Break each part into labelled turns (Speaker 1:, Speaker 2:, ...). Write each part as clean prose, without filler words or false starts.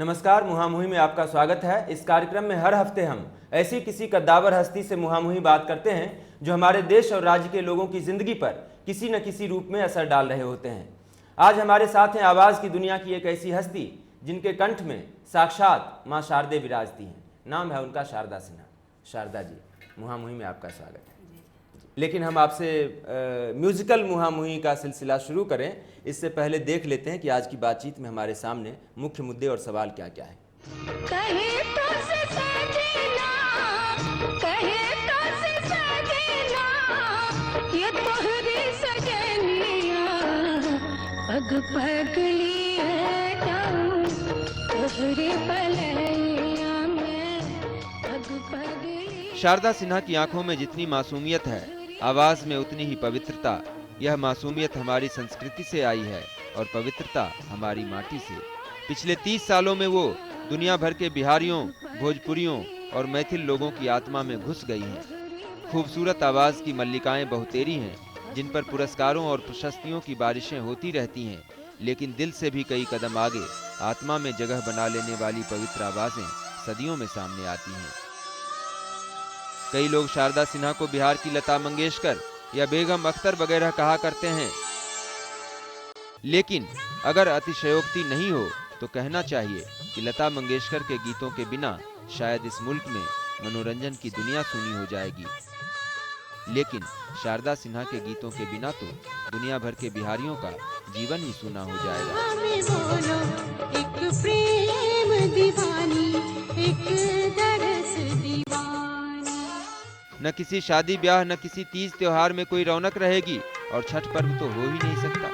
Speaker 1: नमस्कार, मुहामुही में आपका स्वागत है। इस कार्यक्रम में हर हफ्ते हम ऐसी किसी कद्दावर हस्ती से मुहामुही बात करते हैं जो हमारे देश और राज्य के लोगों की जिंदगी पर किसी न किसी रूप में असर डाल रहे होते हैं। आज हमारे साथ हैं आवाज़ की दुनिया की एक ऐसी हस्ती जिनके कंठ में साक्षात माँ शारदे विराजती हैं। नाम है उनका शारदा सिन्हा। शारदा जी, मुहामुही में आपका स्वागत है। लेकिन हम आपसे म्यूजिकल मुहामुही का सिलसिला शुरू करें इससे पहले देख लेते हैं कि आज की बातचीत में हमारे सामने मुख्य मुद्दे और सवाल क्या क्या है। शारदा सिन्हा की आंखों में जितनी मासूमियत है, आवाज में उतनी ही पवित्रता। यह मासूमियत हमारी संस्कृति से आई है और पवित्रता हमारी माटी से। पिछले 30 सालों में वो दुनिया भर के बिहारियों, भोजपुरियों और मैथिल लोगों की आत्मा में घुस गई हैं। खूबसूरत आवाज की मल्लिकाएं बहुतेरी हैं, जिन पर पुरस्कारों और प्रशस्तियों की बारिशें होती रहती हैं, लेकिन दिल से भी कई कदम आगे आत्मा में जगह बना लेने वाली पवित्र आवाजें सदियों में सामने आती हैं। कई लोग शारदा सिन्हा को बिहार की लता मंगेशकर या बेगम अख्तर वगैरह कहा करते हैं, लेकिन अगर अतिशयोक्ति नहीं हो तो कहना चाहिए कि लता मंगेशकर के गीतों के बिना शायद इस मुल्क में मनोरंजन की दुनिया सूनी हो जाएगी, लेकिन शारदा सिन्हा के गीतों के बिना तो दुनिया भर के बिहारियों का जीवन ही सूना हो जाएगा। एक प्रेम दीवानी, एक दरस दीवानी। न किसी शादी ब्याह न किसी तीज त्योहार में कोई रौनक रहेगी और छठ पर्व तो हो ही नहीं सकता।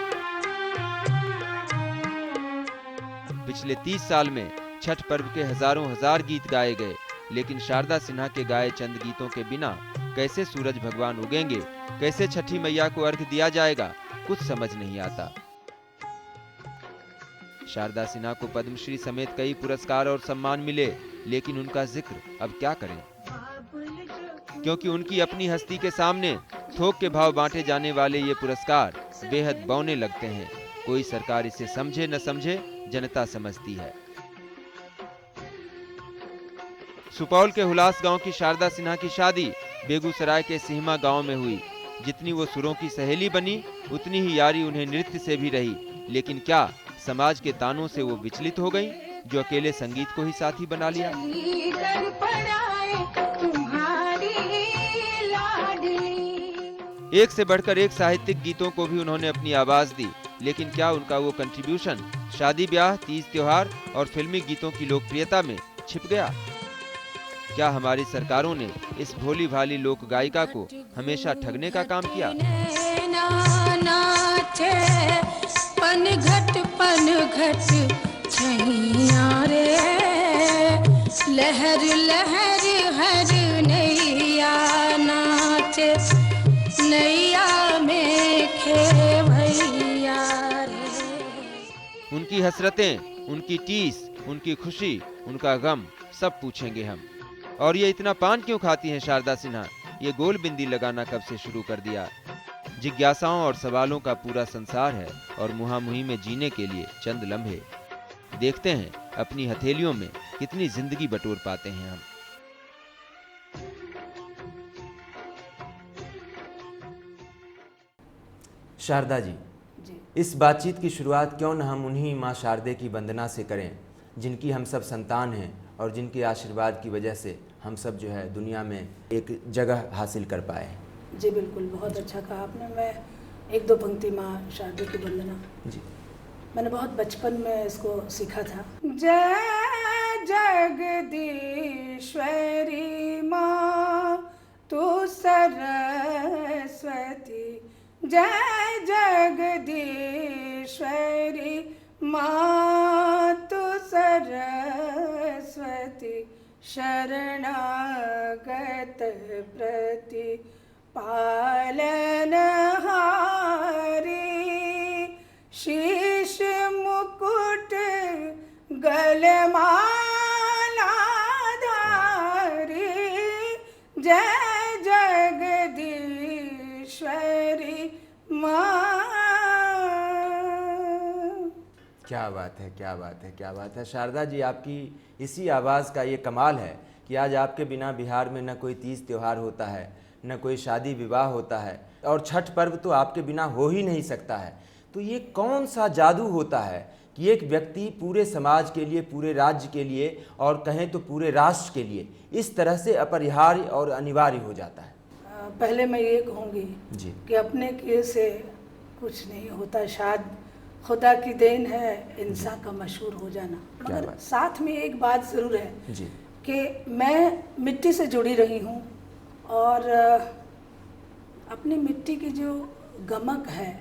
Speaker 1: पिछले 30 साल में छठ पर्व के हजारों हजार गीत गाए गए, लेकिन शारदा सिन्हा के गाए चंद गीतों के बिना कैसे सूरज भगवान उगेंगे, कैसे छठी मैया को अर्घ दिया जाएगा, कुछ समझ नहीं आता। शारदा सिन्हा को पद्मश्री समेत कई पुरस्कार और सम्मान मिले, लेकिन उनका जिक्र अब क्या करें, क्योंकि उनकी अपनी हस्ती के सामने थोक के भाव बांटे जाने वाले ये पुरस्कार बेहद बौने लगते हैं। कोई सरकार इसे समझे न समझे, जनता समझती है। सुपौल के हुलास गांव की शारदा सिन्हा की शादी बेगूसराय के सिहमा गांव में हुई। जितनी वो सुरों की सहेली बनी, उतनी ही यारी उन्हें नृत्य से भी रही। लेकिन क्या समाज के तानों से वो विचलित हो गई, जो अकेले संगीत को ही साथी बना लिया? एक से बढ़कर एक साहित्यिक गीतों को भी उन्होंने अपनी आवाज दी, लेकिन क्या उनका वो कंट्रीब्यूशन शादी ब्याह, तीज त्योहार और फिल्मी गीतों की लोकप्रियता में छिप गया? क्या हमारी सरकारों ने इस भोली भाली लोक गायिका को हमेशा ठगने का काम किया? लहर लहर हर नैया नाच, नैया में खे भैया। उनकी हसरतें, उनकी टीस, उनकी खुशी, उनका गम सब पूछेंगे हम। और ये इतना पान क्यों खाती हैं शारदा सिन्हा? ये गोल बिंदी लगाना कब से शुरू कर दिया? जिज्ञासाओं और सवालों का पूरा संसार है और मुहामुही में जीने के लिए चंद लम्हे। देखते हैं अपनी हथेलियों में कितनी जिंदगी बटोर पाते हैं हम। शारदा जी, इस बातचीत की शुरुआत क्यों न हम उन्हीं माँ शारदे की वंदना से करें, जिनकी हम सब संतान हैं और जिनके आशीर्वाद की वजह से हम सब जो है दुनिया में एक जगह हासिल कर पाए।
Speaker 2: जी बिल्कुल, बहुत अच्छा कहा आपने। मैं एक दो पंक्ति माँ शारदे की वंदना जी, मैंने बहुत बचपन में इसको सीखा था। जय जगदीश्वरी माँ तू सरस्वती, जय जगदीश्वरी माँ तू सरस्वती, शरणागत प्रति पालनहारी, शीश मुकुट गलमालाधारी, जय जगदीश्वरी माँ।
Speaker 1: क्या बात है, क्या बात है, क्या बात है शारदा जी। आपकी इसी आवाज़ का ये कमाल है कि आज आपके बिना बिहार में न कोई तीज त्यौहार होता है, न कोई शादी विवाह होता है, और छठ पर्व तो आपके बिना हो ही नहीं सकता है। तो ये कौन सा जादू होता है कि एक व्यक्ति पूरे समाज के लिए, पूरे राज्य के लिए, और कहें तो पूरे राष्ट्र के लिए इस तरह से अपरिहार्य और अनिवार्य हो जाता है?
Speaker 2: पहले मैं ये कहूँगी
Speaker 1: जी
Speaker 2: कि अपने किए से कुछ नहीं होता, शायद खुदा की देन है इंसान का मशहूर हो जाना। मगर साथ में एक बात ज़रूर है
Speaker 1: जी
Speaker 2: कि मैं मिट्टी से जुड़ी रही हूँ और अपनी मिट्टी की जो गमक है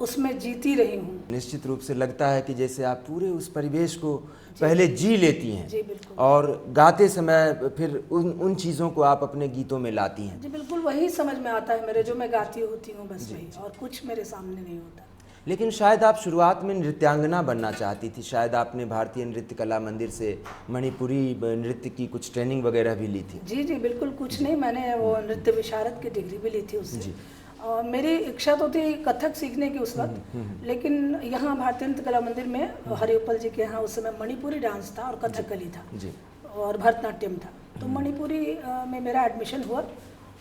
Speaker 2: उसमें जीती रही हूँ।
Speaker 1: निश्चित रूप से लगता है कि जैसे आप पूरे उस परिवेश को पहले जी लेती हैं।
Speaker 2: जी बिल्कुल।
Speaker 1: और गाते समय फिर उन चीज़ों को आप अपने गीतों में लाती हैं।
Speaker 2: जी बिल्कुल, वही समझ में आता है मेरे, जो मैं गाती होती हूँ बस वही, और कुछ मेरे सामने नहीं होता।
Speaker 1: लेकिन शायद आप शुरुआत में नृत्यांगना बनना चाहती थी, शायद आपने भारतीय नृत्य कला मंदिर से मणिपुरी नृत्य की कुछ ट्रेनिंग वगैरह भी ली थी।
Speaker 2: जी जी बिल्कुल, कुछ नहीं, मैंने वो नृत्य विशारद की डिग्री भी ली थी उससे। और मेरी इच्छा तो थी कथक सीखने की उस वक्त, लेकिन यहाँ भारतीय नृत्य कला मंदिर में हरिउपल जी के यहाँ उस समय मणिपुरी डांस था और कथकली था
Speaker 1: जी,
Speaker 2: और भरतनाट्यम था। तो मणिपुरी में मेरा एडमिशन हुआ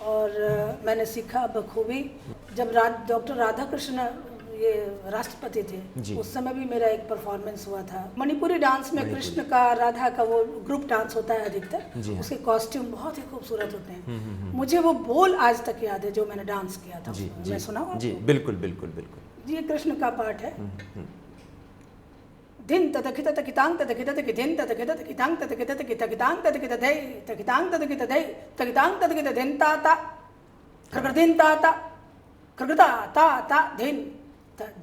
Speaker 2: और मैंने सीखा बखूबी। जब डॉक्टर राधा कृष्ण ये राष्ट्रपति थे उस समय भी मेरा एक परफॉर्मेंस हुआ था। मणिपुरी डांस में कृष्ण का, राधा का वो ग्रुप डांस होता है अधिकतर, उसके कॉस्ट्यूम बहुत ही खूबसूरत होते हैं। मुझे वो बोल आज तक याद है जो मैंने डांस किया था। मैं सुनाऊं? जी
Speaker 1: बिल्कुल बिल्कुल बिल्कुल।
Speaker 2: ये कृष्ण का पार्ट है। दिन तदकित तकितांग तदकित तकिदिन तदकित तकितांग तदकित तकितांग तदकित धै तकितांग तदकित धै तकितांग तदकित दिन ताता खरगदिन ताता खरगदा ता ता दिन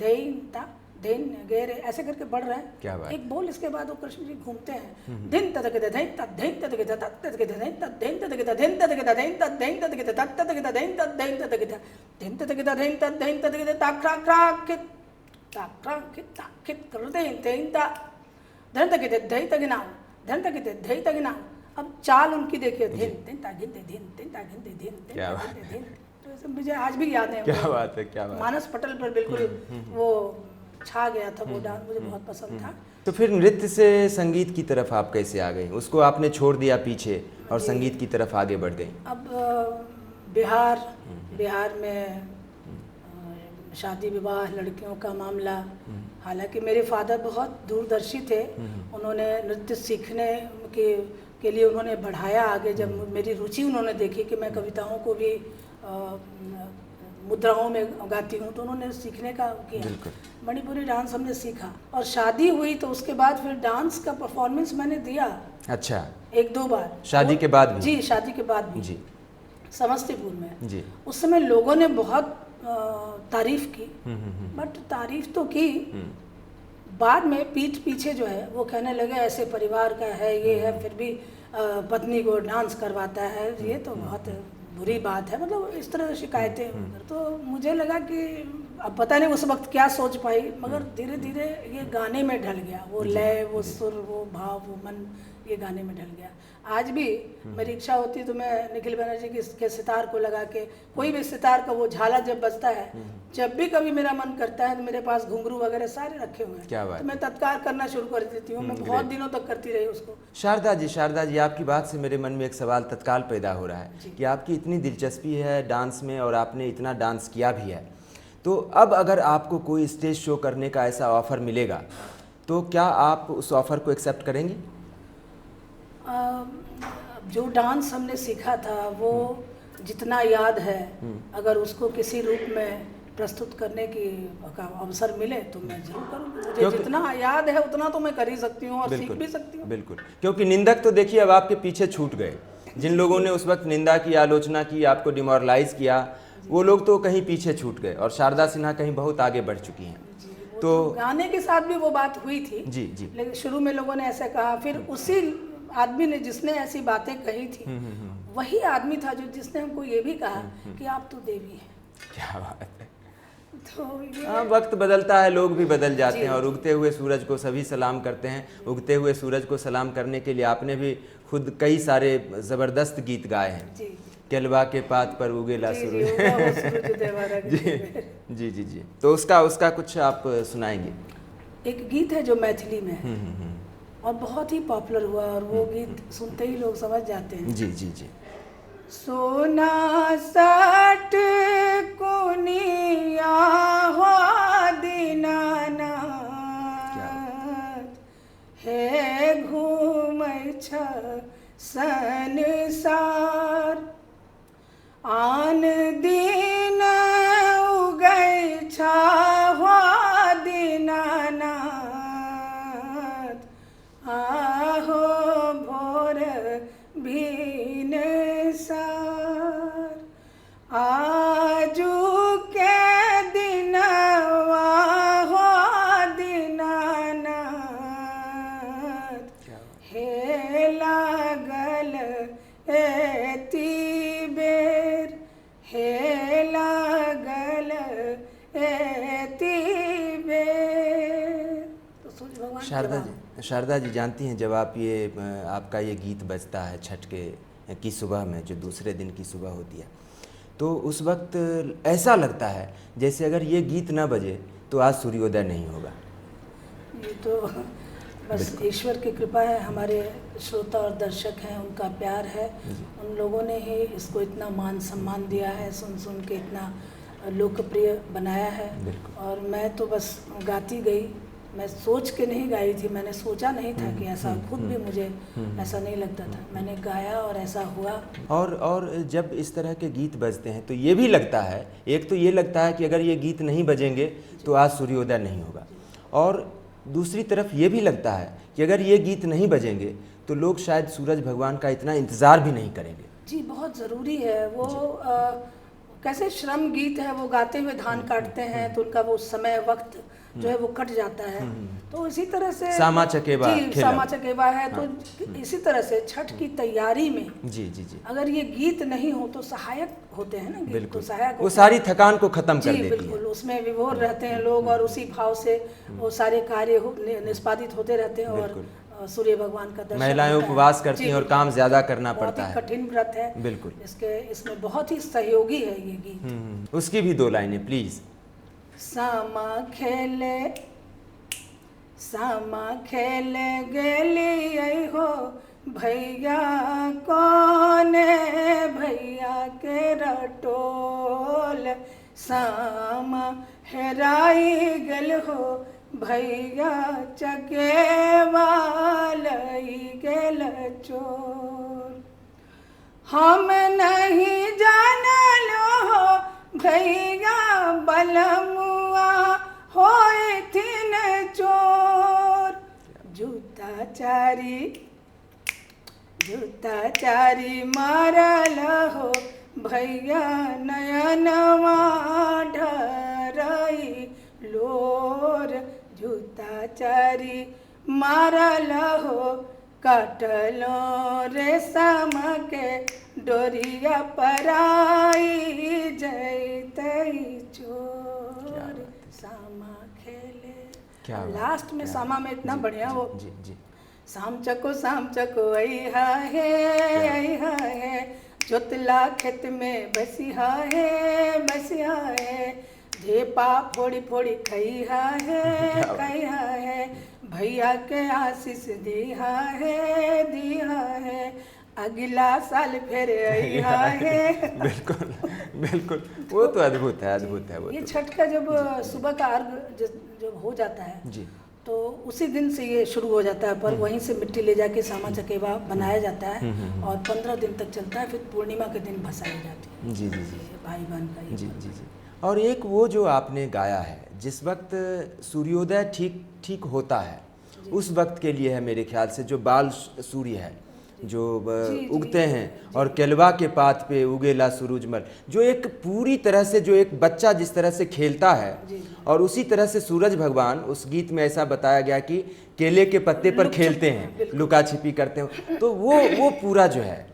Speaker 2: देन ता दिन गेरे, ऐसे करके बढ़ रहा है।
Speaker 1: क्या बात?
Speaker 2: एक बोल, इसके बाद वो कृष्ण जी घूमते हैं। दिन तदकित धै तद धै तदकित तद तदकित धै तद दिन तदकित दिन तदकित धै तद दिन तदकित तद तदकित दिन तद दिन तदकित दिन तदकित दिन तद दिन तदकित ताक्रा क्राकित ताक्रा कित ताकित करते तेन ता धन तकित धै तगिना धन तकित धै तगिना। अब चाल उनकी देखिए, दिन दिन ता गिनते दिन दिन ता गिनते दिन
Speaker 1: क्या बात
Speaker 2: दिन। तो मुझे आज भी याद है।
Speaker 1: क्या बात है, क्या बात।
Speaker 2: मानस पटल पर बिल्कुल वो छा गया था वो डांस, मुझे बहुत पसंद था।
Speaker 1: तो फिर नृत्य से संगीत की तरफ आप कैसे आ गई? उसको आपने छोड़ दिया पीछे और संगीत की तरफ आगे बढ़ गई?
Speaker 2: अब बिहार में शादी विवाह, लड़कियों का मामला, हालांकि मेरे फादर बहुत दूरदर्शी थे, उन्होंने नृत्य सीखने के लिए उन्होंने बढ़ाया आगे। जब मेरी रुचि उन्होंने देखी कि मैं कविताओं को भी मुद्राओं में गाती हूँ, तो उन्होंने सीखने का किया। मणिपुरी डांस हमने सीखा और शादी हुई, तो उसके बाद फिर डांस का परफॉर्मेंस मैंने दिया।
Speaker 1: अच्छा,
Speaker 2: 1-2 बार
Speaker 1: शादी के बाद भी?
Speaker 2: जी, शादी के बाद भी
Speaker 1: जी,
Speaker 2: समस्तीपुर में
Speaker 1: जी।
Speaker 2: उस समय लोगों ने बहुत तारीफ की, बट तारीफ तो की, बाद में पीठ पीछे जो है वो कहने लगे ऐसे परिवार का है, ये है, फिर भी पत्नी को डांस करवाता है, ये तो बहुत बुरी बात है। मतलब इस तरह की शिकायतें। तो मुझे लगा कि अब पता नहीं उस वक्त क्या सोच पाई, मगर धीरे धीरे ये गाने में ढल गया, वो लय, वो सुर, वो भाव, वो मन ये गाने में ढल गया। आज भी मेरी इच्छा होती है तो मैं निखिल बनर्जी के सितार को लगा के, कोई भी सितार का वो झाला जब बजता है, जब भी कभी मेरा मन करता है तो मेरे पास घुंघरू वगैरह सारे रखे हुए हैं।
Speaker 1: क्या बात?
Speaker 2: तो मैं तत्काल करना शुरू कर देती हूँ। मैं बहुत दिनों तक करती रही उसको।
Speaker 1: शारदा जी, आपकी बात से मेरे मन में एक सवाल तत्काल पैदा हो रहा है कि आपकी इतनी दिलचस्पी है डांस में और आपने इतना डांस किया भी है, तो अब अगर आपको कोई स्टेज शो करने का ऐसा ऑफर मिलेगा तो क्या आप उस ऑफर को एक्सेप्ट करेंगी?
Speaker 2: जो डांस हमने सीखा था वो जितना याद है, अगर उसको किसी रूप में प्रस्तुत करने की अवसर मिले तो मैं जरूर करूँगी। मुझे जितना याद है उतना तो मैं कर ही सकती हूँ और सीख भी सकती हूँ।
Speaker 1: बिल्कुल, क्योंकि निंदक तो देखिए अब आपके पीछे छूट गए। जिन लोगों ने उस वक्त निंदा की, आलोचना की, आपको डिमोरलाइज किया, वो लोग तो कहीं पीछे छूट गए और शारदा सिन्हा कहीं बहुत आगे बढ़ चुकी हैं।
Speaker 2: तो गाने के साथ भी वो बात हुई थी।
Speaker 1: जी जी।
Speaker 2: लेकिन शुरू में लोगों ने ऐसा कहा, फिर उसी आदमी ने जिसने ऐसी बातें कही थी वही आदमी था जिसने हमको ये भी कहा कि आप तो देवी हैं।
Speaker 1: क्या बात है।
Speaker 2: तो
Speaker 1: हाँ, वक्त बदलता है, लोग भी बदल जाते हैं और उगते हुए सूरज को सभी सलाम करते हैं। उगते हुए सूरज को सलाम करने के लिए आपने भी खुद कई सारे ज़बरदस्त गीत गाए हैं। केलवा के पात पर उगेला सूरज। जी जी जी जी। तो उसका कुछ आप सुनाएंगे?
Speaker 2: एक गीत है जो मैथिली में है और बहुत ही पॉपुलर हुआ और वो गीत सुनते ही लोग समझ जाते हैं।
Speaker 1: जी जी जी।
Speaker 2: सोना सट कुनिया हो दीनानाथ हे घूमै छ संसार आन दिन उगै छ हो दीनानाथ आहो भोर भिनसार आजू के दिनवा हो दीनानाथ हे लागल एती बेर हे लागल एती बेर। तो सूर्य भगवान
Speaker 1: शारदा जी जानती हैं, जब आप ये आपका ये गीत बजता है छठ की सुबह में, जो दूसरे दिन की सुबह होती है, तो उस वक्त ऐसा लगता है जैसे अगर ये गीत ना बजे तो आज सूर्योदय नहीं होगा।
Speaker 2: ये तो बस ईश्वर की कृपा है, हमारे श्रोता और दर्शक हैं, उनका प्यार है, उन लोगों ने ही इसको इतना मान सम्मान दिया है, सुन सुन के इतना लोकप्रिय बनाया है। और मैं तो बस गाती गई, मैं सोच के नहीं गाई थी, मैंने सोचा नहीं था कि ऐसा, खुद भी मुझे ऐसा नहीं लगता था, मैंने गाया और ऐसा हुआ।
Speaker 1: और जब इस तरह के गीत बजते हैं तो ये भी लगता है, एक तो ये लगता है कि अगर ये गीत नहीं बजेंगे तो आज सूर्योदय नहीं होगा, और दूसरी तरफ ये भी लगता है कि अगर ये गीत नहीं बजेंगे तो लोग शायद सूरज भगवान का इतना इंतज़ार भी नहीं करेंगे।
Speaker 2: जी बहुत ज़रूरी है वो। कैसे श्रम गीत है, वो गाते हुए धान काटते हैं तो उनका वो समय वक्त जो है वो कट जाता है। तो इसी तरह से
Speaker 1: सामा चकेवा
Speaker 2: है। तो इसी तरह से छठ की तैयारी में
Speaker 1: जी जी जी
Speaker 2: अगर ये गीत नहीं हो तो सहायक होते हैं ना, गीत तो सहायक
Speaker 1: वो सारी थकान को खत्म कर देती है।
Speaker 2: बिल्कुल, उसमें विभोर रहते हैं लोग और उसी भाव से वो सारे कार्य निष्पादित होते रहते हैं और सूर्य भगवान का दर्शन।
Speaker 1: महिलाएं उपवास करती हैं और काम ज्यादा करना पड़ता है,
Speaker 2: कठिन व्रत है।
Speaker 1: बिल्कुल,
Speaker 2: इसमें बहुत ही सहयोगी है ये गीत।
Speaker 1: उसकी भी दो लाइनें प्लीज।
Speaker 2: सामा खेले गेली हो भैया कौने भैया के रटोल, सामा हेराई गल हो भैया चकेवा लई गेल चोर, हम नहीं जानलो हो भैया बलमुआ होइथिन चोर, जूता चारी मारल हो भैया नयनवा ढराई लोर, जूता चारी मारल हो काटलो रेशम के डोरिया पराई जैतई चोर, सामा खेले। लास्ट में सामा में इतना बढ़िया वो
Speaker 1: जी
Speaker 2: शाम चको अइहा है जोतला खेत में बसिहा है ढेपा फोड़ी खइहा है भैया के आशीष दिहा है अगला साल फिर अइहा है।
Speaker 1: बिल्कुल वो तो अद्भुत है वो।
Speaker 2: ये छठ का जब सुबह का अर्घ जब हो जाता है
Speaker 1: जी,
Speaker 2: तो उसी दिन से ये शुरू हो जाता है, पर वहीं से मिट्टी ले जाके सामा चकेवा बनाया जाता है और 15 दिन तक चलता है, फिर पूर्णिमा के दिन भसाई जाती है।
Speaker 1: जी
Speaker 2: भाई बहन का
Speaker 1: जी। और एक वो जो आपने गाया है, जिस वक्त सूर्योदय ठीक होता है उस वक्त के लिए है मेरे ख्याल से, जो बाल सूर्य है जो उगते हैं और केलवा के पात पे उगेला सूरजमल, जो एक पूरी तरह से जो एक बच्चा जिस तरह से खेलता है और उसी तरह से सूरज भगवान, उस गीत में ऐसा बताया गया कि केले के पत्ते पर खेलते हैं, लुका छिपी करते हैं, तो वो पूरा जो है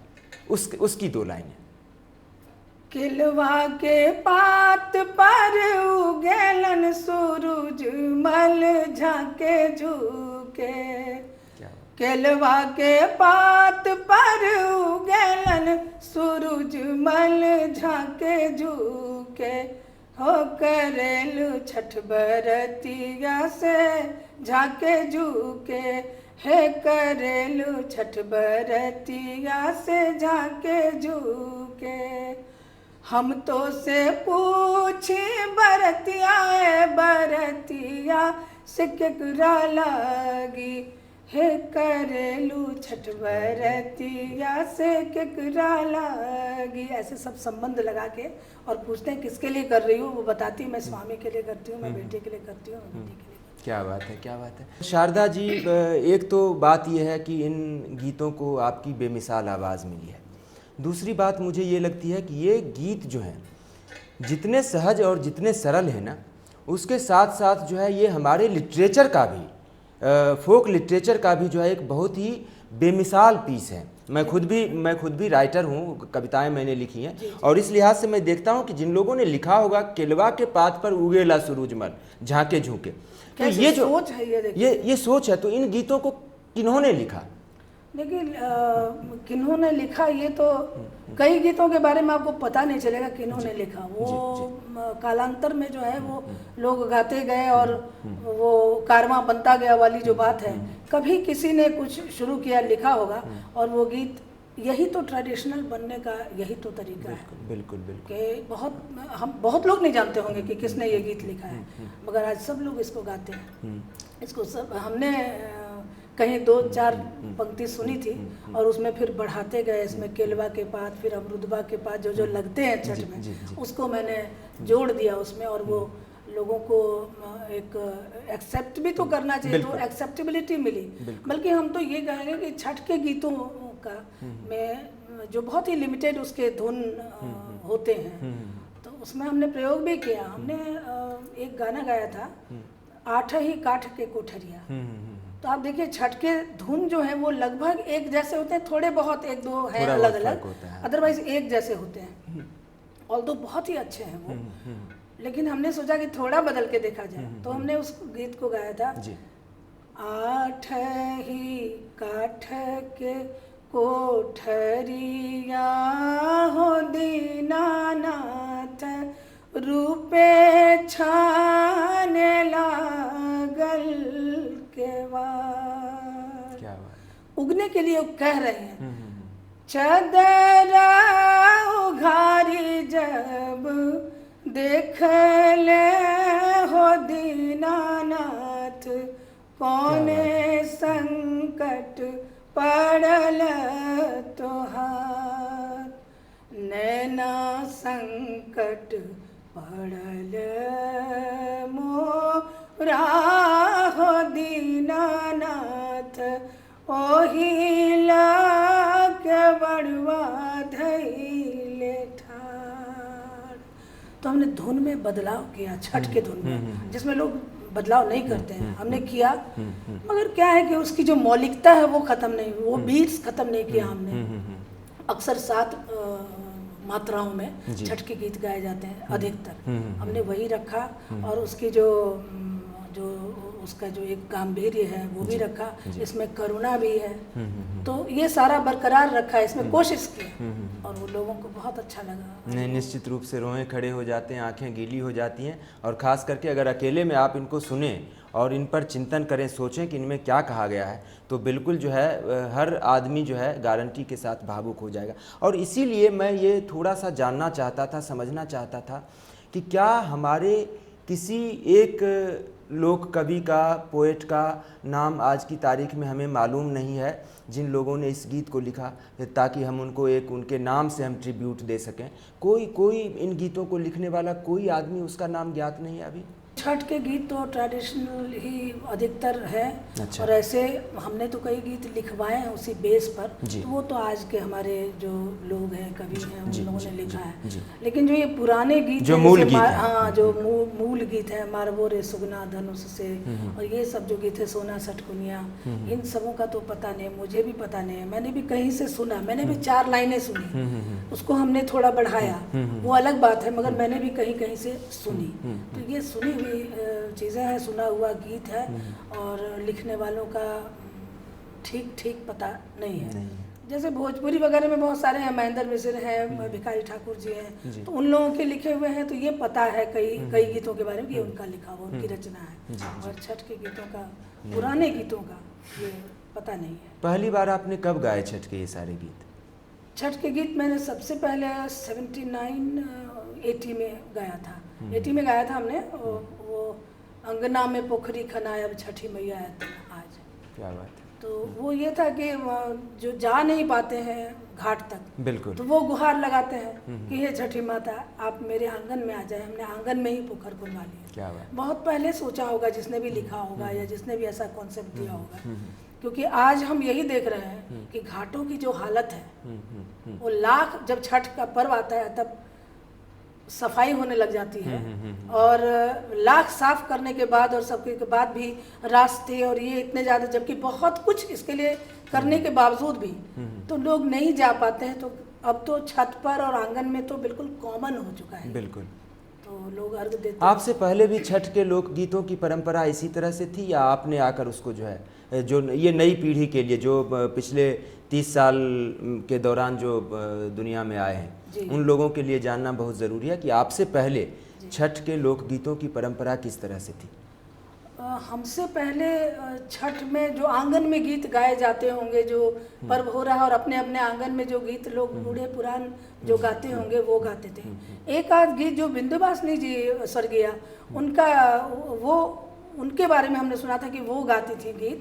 Speaker 1: उसकी दो लाइनें।
Speaker 2: केलवा के पात पर उगेलन सूरजमल झाके झुके, केलवा के पात पर उगेलन सूरजमल झाके झुके, हो करेलु छठ बरतिया से झाके झूके, हे करेलू छठ बरतिया से झाके झूके। हम तो से पूछी बरतिया बरतिया से केकरा लागी, हे करेलू छठ बरतिया से केकरा लागी। ऐसे सब संबंध लगा के और पूछते हैं किसके लिए कर रही हूँ, वो बताती हूँ मैं स्वामी के लिए करती हूँ, मैं बेटे के लिए करती हूँ, मैं बेटी के लिए।
Speaker 3: क्या बात है, क्या बात है। शारदा जी, एक तो बात यह है कि इन गीतों को आपकी बेमिसाल आवाज़ मिली है। दूसरी बात मुझे ये लगती है कि ये गीत जो हैं जितने सहज और जितने सरल हैं ना, उसके साथ साथ जो है ये हमारे लिटरेचर का भी, फोक लिटरेचर का भी जो है एक बहुत ही बेमिसाल पीस है। मैं खुद भी राइटर हूँ, कविताएं मैंने लिखी हैं, और इस लिहाज से मैं देखता हूँ कि जिन लोगों ने लिखा होगा केलवा के पात पर उगेला सूरजमल झाके झूके, तो ये जो
Speaker 2: सोच है,
Speaker 3: ये सोच है, तो इन गीतों को किन्होंने लिखा?
Speaker 2: देखिए किन्होंने लिखा, ये तो कई गीतों के बारे में आपको पता नहीं चलेगा किन्होंने लिखा। वो कालांतर में जो है वो लोग गाते गए और वो कारवां बनता गया वाली जो बात है। कभी किसी ने कुछ शुरू किया, लिखा होगा, और वो गीत, यही तो ट्रेडिशनल बनने का यही तो तरीका है।
Speaker 3: बिल्कुल बिल्कुल।
Speaker 2: कि हम बहुत लोग नहीं जानते होंगे कि किसने ये गीत लिखा है, मगर आज सब लोग इसको गाते हैं। इसको सब हमने कहीं 2-4 पंक्ति सुनी थी और उसमें फिर बढ़ाते गए, इसमें केलवा के पात, फिर अमरुदबा के पात जो लगते हैं छठ में, उसको मैंने जोड़ दिया उसमें, और वो लोगों को एक एक्सेप्ट भी तो करना चाहिए, तो एक्सेप्टेबिलिटी मिली। बल्कि हम तो ये कहेंगे कि छठ के गीतों का में जो बहुत ही लिमिटेड उसके धुन होते हैं, तो उसमें हमने प्रयोग भी किया। हमने एक गाना गाया था, आठ ही काठ के कोठरिया। तो आप देखिए छठ के धुन जो है वो लगभग एक जैसे होते हैं, थोड़े बहुत एक दो हैं अलग अलग, अदरवाइज एक जैसे होते हैं, ऑल्दो बहुत ही अच्छे हैं वो। लेकिन हमने सोचा कि थोड़ा बदल के देखा जाए, तो हमने उस गीत को गाया था, आठ ही काठ के कोठरिया हो दीनानाथ, रूपे छाने लागल केवाड़।
Speaker 3: क्या बात।
Speaker 2: उगने के लिए कह रहे हैं, चदरा उघारी जब देख ले हो दीनानाथ, कौने संकट पड़ल तोहार, नैना संकट पड़ल मोरा हो दीनानाथ, ओहिला के बड़वा धैले ठाड़। तो हमने धुन में बदलाव किया, छठ के धुन में, जिसमें लोग बदलाव नहीं करते हैं, हमने किया। मगर क्या है कि उसकी जो मौलिकता है वो खत्म नहीं, वो बीट्स खत्म नहीं किया हमने। अक्सर 7 मात्राओं में छठ के गीत गाए जाते हैं अधिकतर, हमने वही रखा, और उसकी जो उसका जो एक गांभीर्य है वो भी रखा, इसमें करुणा भी है, तो ये सारा बरकरार रखा है, इसमें कोशिश की, और वो लोगों को बहुत अच्छा लगा।
Speaker 3: नहीं, निश्चित रूप से रोए खड़े हो जाते हैं, आंखें गीली हो जाती हैं, और ख़ास करके अगर अकेले में आप इनको सुने और इन पर चिंतन करें, सोचें कि इनमें क्या कहा गया है, तो बिल्कुल जो है हर आदमी जो है गारंटी के साथ भावुक हो जाएगा। और इसीलिए मैं ये थोड़ा सा जानना चाहता था, समझना चाहता था कि क्या हमारे किसी एक लोक कवि का, पोएट का नाम आज की तारीख में हमें मालूम नहीं है, जिन लोगों ने इस गीत को लिखा, ताकि हम उनको एक उनके नाम से हम ट्रिब्यूट दे सकें। कोई इन गीतों को लिखने वाला कोई आदमी, उसका नाम ज्ञात नहीं है अभी?
Speaker 2: छठ के गीत तो ट्रेडिशनल ही अधिकतर है।
Speaker 3: अच्छा।
Speaker 2: और ऐसे हमने तो कई गीत लिखवाए हैं उसी बेस पर, तो वो तो आज के हमारे जो लोग हैं, कवि हैं, उन लोगों ने लिखा है। लेकिन जो ये पुराने गीत
Speaker 3: जो मूल गीत है,
Speaker 2: हाँ, जो मूल गीत है, मारबो रे सुगना धनुष से, और ये सब जो गीत है, सोना सटकुनिया, इन सबों का तो पता नहीं, मुझे भी पता नहीं है। मैंने भी कहीं से सुना, मैंने भी 4 लाइनें सुनी, उसको हमने थोड़ा बढ़ाया, वो अलग बात है, मगर मैंने भी कहीं कहीं से सुनी। तो ये सुनी हुई चीज़ें हैं, सुना हुआ गीत है, और लिखने वालों का ठीक पता नहीं है। जैसे भोजपुरी वगैरह में बहुत सारे हैं, महेंद्र मिश्र हैं, भिखारी ठाकुर जी हैं, तो उन लोगों के लिखे हुए हैं, तो ये पता है कई गीतों के बारे में, ये उनका लिखा हुआ, उनकी रचना है। और छठ के गीतों का, पुराने गीतों का ये पता नहीं है।
Speaker 3: पहली बार आपने कब गाए छठ के ये सारे गीत?
Speaker 2: छठ के गीत मैंने सबसे पहले 79 80 में गाया था। 80 में गाया था हमने वो अंगना में पोखरी खनाया अब छठी मैया आज।
Speaker 3: क्या बात है।
Speaker 2: तो वो ये था कि जो जा नहीं पाते हैं घाट तक,
Speaker 3: बिल्कुल,
Speaker 2: तो वो गुहार लगाते हैं कि हे छठी माता आप मेरे आंगन में आ जाए। हमने आंगन में ही पोखर बनवा लिया।
Speaker 3: क्या बात।
Speaker 2: बहुत पहले सोचा होगा जिसने भी लिखा होगा या जिसने भी ऐसा कॉन्सेप्ट दिया होगा, क्योंकि आज हम यही देख रहे हैं कि घाटों की जो हालत है वो लाख, जब छठ का पर्व आता है तब सफाई होने लग जाती है, और लाख साफ करने के बाद और सबके के बाद भी रास्ते और ये इतने ज़्यादा, जबकि बहुत कुछ इसके लिए करने के बावजूद भी तो लोग नहीं जा पाते हैं। तो अब तो छत पर और आंगन में तो बिल्कुल कॉमन हो चुका है।
Speaker 3: बिल्कुल।
Speaker 2: तो लोग अर्घ देते हैं।
Speaker 3: आपसे पहले भी छठ के लोकगीतों की परंपरा इसी तरह से थी, या आपने आकर उसको जो है, जो ये नई पीढ़ी के लिए जो पिछले 30 साल के दौरान जो दुनिया में आए हैं, उन लोगों के लिए जानना बहुत ज़रूरी है कि आपसे पहले छठ के लोकगीतों की परंपरा किस तरह से थी?
Speaker 2: हमसे पहले छठ में जो आंगन में गीत गाए जाते होंगे, जो पर्व हो रहा है और अपने अपने आंगन में जो गीत लोग बूढ़े पुरान जो गाते होंगे वो गाते थे। एक आध गीत जो विंध्यवासिनी जी स्वर्गीय उनका, वो उनके बारे में हमने सुना था कि वो गाती थी गीत।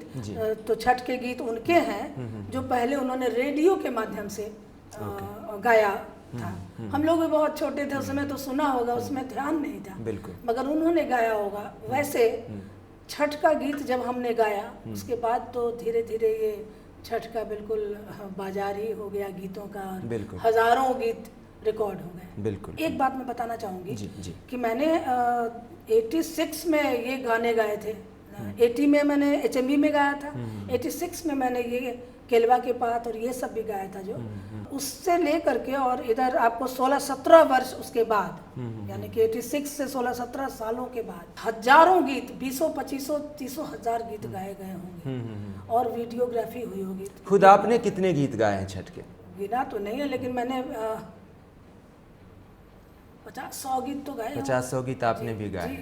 Speaker 2: तो छठ के गीत उनके हैं जो पहले उन्होंने रेडियो के माध्यम से गाया था। हम लोग भी बहुत छोटे थे उस समय, तो सुना होगा, उसमें ध्यान नहीं था, मगर उन्होंने गाया होगा। वैसे छठ का गीत जब हमने गाया उसके बाद तो धीरे धीरे ये छठ का बिल्कुल बाजार ही हो गया गीतों का। हजारों गीत रिकॉर्ड हो गए।
Speaker 3: बिल्कुल।
Speaker 2: एक बात मैं बताना चाहूँगी कि मैंने 86 में ये गाने गाए थे। 80 में मैंने HMV में गाया था, 86 में मैंने ये केलवा के पात और ये सब भी गाया था। जो उससे लेकर के और इधर आपको 16-17 वर्ष उसके बाद, यानी कि 86 से 16-17 सालों के बाद हजारों गीत, 20-25-30 हजार गीत गाए गए होंगे और वीडियोग्राफी हुई होगी।
Speaker 3: खुद आपने कितने गीत गाए हैं छठ के?
Speaker 2: गिना तो नहीं है, लेकिन मैंने 50-100 गीत तो गाए।
Speaker 3: 50-100 गीत आपने भी गाए?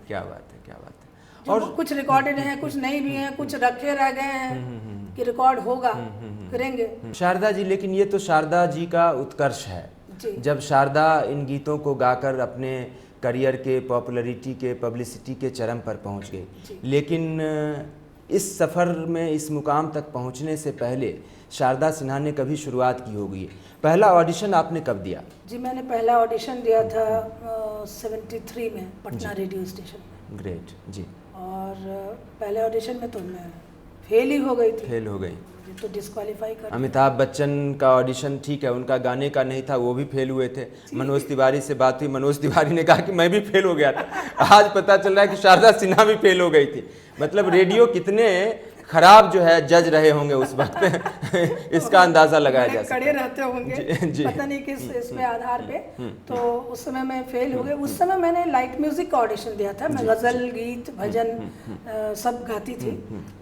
Speaker 3: क्या बात है, क्या बात है।
Speaker 2: और कुछ रिकॉर्डेड हैं, कुछ नहीं भी हैं, कुछ रखे रह गए हैं कि रिकॉर्ड होगा, करेंगे।
Speaker 3: शारदा जी, लेकिन ये तो शारदा जी का उत्कर्ष है। जब शारदा इन गीतों को गाकर अपने करियर के, पॉपुलैरिटी के, पब्लिसिटी के चरम पर पहुंच गई, लेकिन इस सफ़र में, इस मुकाम तक पहुंचने से पहले शारदा सिन्हा ने कभी शुरुआत की होगी। पहला ऑडिशन आपने कब दिया?
Speaker 2: जी, मैंने पहला ऑडिशन दिया था 73 में पटना रेडियो स्टेशन में।
Speaker 3: ग्रेट जी।
Speaker 2: और पहले ऑडिशन में तो मैं फेल ही हो गई थी।
Speaker 3: फेल हो गई
Speaker 2: तो डिस्क्वालीफाई कर।
Speaker 3: अमिताभ बच्चन का ऑडिशन ठीक है, उनका गाने का नहीं था, वो भी फेल हुए थे। मनोज तिवारी से बात हुई, मनोज तिवारी ने कहा कि मैं भी फेल हो गया था। आज पता चल रहा है कि शारदा सिन्हा भी फेल हो गई थी। मतलब रेडियो कितने खराब जो है जज रहे होंगे उस वक्त इसका अंदाजा लगाया जा सकता है।
Speaker 2: कड़े रहते होंगे जी। पता नहीं किस इसमें आधार पे। तो उस समय मैं फेल हो गई। उस समय मैंने लाइट म्यूजिक का ऑडिशन दिया था। मैं गज़ल, गीत, भजन सब गाती थी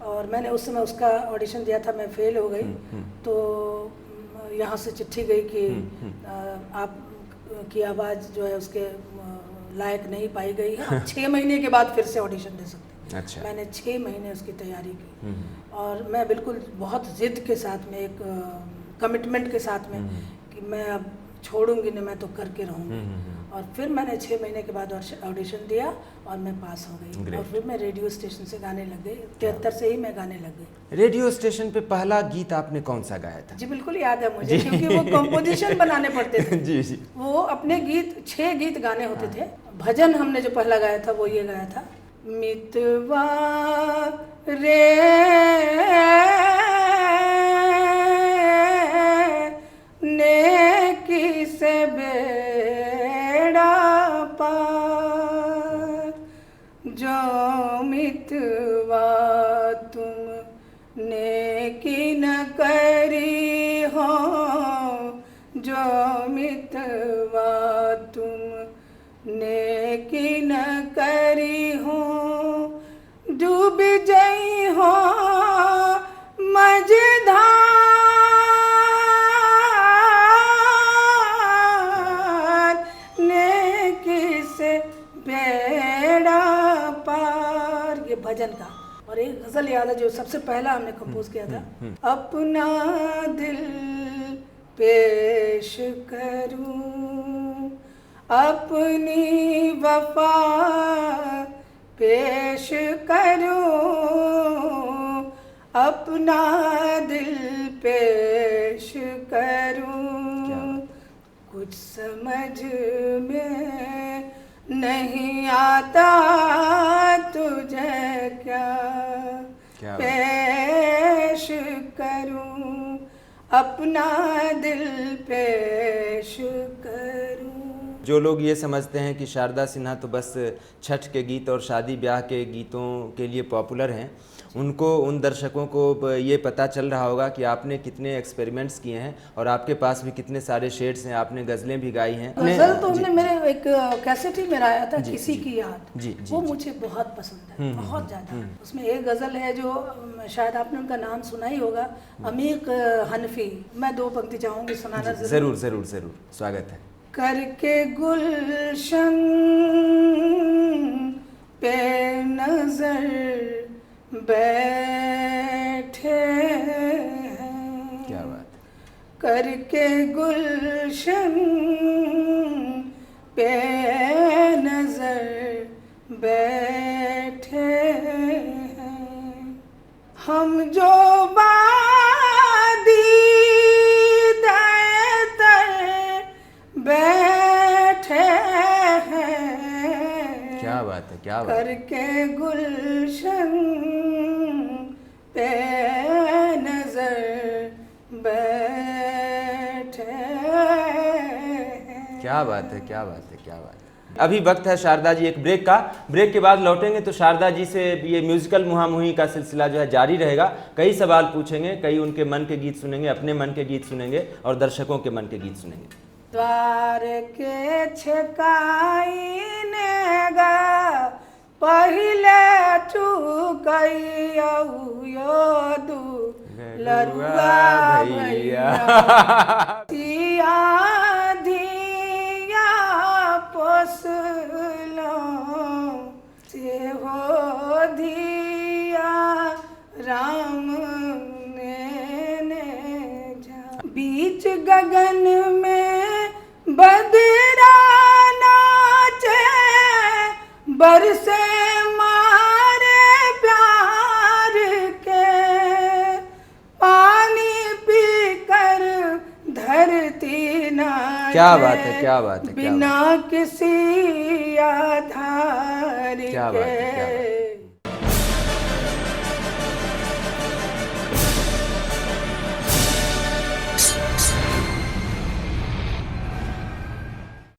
Speaker 2: और मैंने उस समय उसका ऑडिशन दिया था। मैं फेल हो गई तो यहाँ से चिट्ठी गई कि आप की आवाज़ जो है उसके लायक नहीं पाई गई है, 6 महीने के बाद फिर से ऑडिशन दे सकते हैं।
Speaker 3: अच्छा।
Speaker 2: मैंने 6 महीने उसकी तैयारी की और मैं बिल्कुल बहुत ज़िद के साथ में, एक कमिटमेंट के साथ में कि मैं अब छोड़ूंगी नहीं, मैं तो करके रहूँगी। और फिर मैंने 6 महीने के बाद ऑडिशन दिया और मैं पास हो गई। और फिर मैं रेडियो स्टेशन से गाने लग गई। 73 से ही मैं गाने लग गई।
Speaker 3: रेडियो स्टेशन पे पहला गीत आपने कौन सा गाया था?
Speaker 2: जी बिल्कुल याद है मुझे, क्योंकि वो कंपोजिशन बनाने पड़ते थे।
Speaker 3: जी जी।
Speaker 2: वो अपने गीत 6 गीत गाने होते थे। भजन हमने जो पहला गाया था वो ये गाया था, मितवा रे नेकी से बेड़ा पार, जो मितवा तुम नेकी न करी हो, जो मितवा तुम नेकी न करी हो, डूब जाई हो मझधार भजन का। और एक गज़ल याद है जो सबसे पहला हमने कंपोज किया था, अपना दिल पेश करूं, अपनी वफा पेश करूं, अपना दिल पेश करूं, कुछ समझ में नहीं आता तुझे क्या पेश करूं, अपना दिल पेश करूं।
Speaker 3: जो लोग ये समझते हैं कि शारदा सिन्हा तो बस छठ के गीत और शादी ब्याह के गीतों के लिए पॉपुलर हैं, उनको, उन दर्शकों को ये पता चल रहा होगा कि आपने कितने एक्सपेरिमेंट्स किए हैं और आपके पास भी कितने सारे शेड्स हैं, आपने गज़लें भी गाई हैं।
Speaker 2: गज़ल तो हमने, मेरे एक कैसेट ही मेरा आया था किसी की याद, वो मुझे बहुत पसंद है, बहुत ज़्यादा। उसमें एक गज़ल है जो शायद आपने उनका नाम सुना ही होगा, अमीक हनफी। मैं 2 पंक्ति चाहूँगी सुनाना।
Speaker 3: ज़रूर ज़रूर ज़रूर, स्वागत है।
Speaker 2: करके गुलशन पे नजर बैठे हैं,
Speaker 3: क्या बात,
Speaker 2: करके गुलशन पे नजर बैठे हैं, हम जो वादी बैठे हैं,
Speaker 3: क्या बात है, क्या बात,
Speaker 2: करके गुलशन पे नजर बैठे हैं।
Speaker 3: क्या बात है, क्या बात है, क्या बात है। अभी वक्त है शारदा जी एक ब्रेक का। ब्रेक के बाद लौटेंगे तो शारदा जी से ये म्यूजिकल मुहामुही का सिलसिला जो है जारी रहेगा। कई सवाल पूछेंगे, कई उनके मन के गीत सुनेंगे, अपने मन के गीत सुनेंगे और दर्शकों के मन के गीत सुनेंगे।
Speaker 2: द्वार के छकाईने गा पहिले चुकैया दू लरुआ भैया तिया धिया पोसलो से हो धिया राम ने जा, बीच गगन में बदरा नाचे, बरसे मारे प्यार के, पानी पी कर धरती नाचे,
Speaker 3: क्या बात है, क्या बात है,
Speaker 2: बिना किसी आधार के।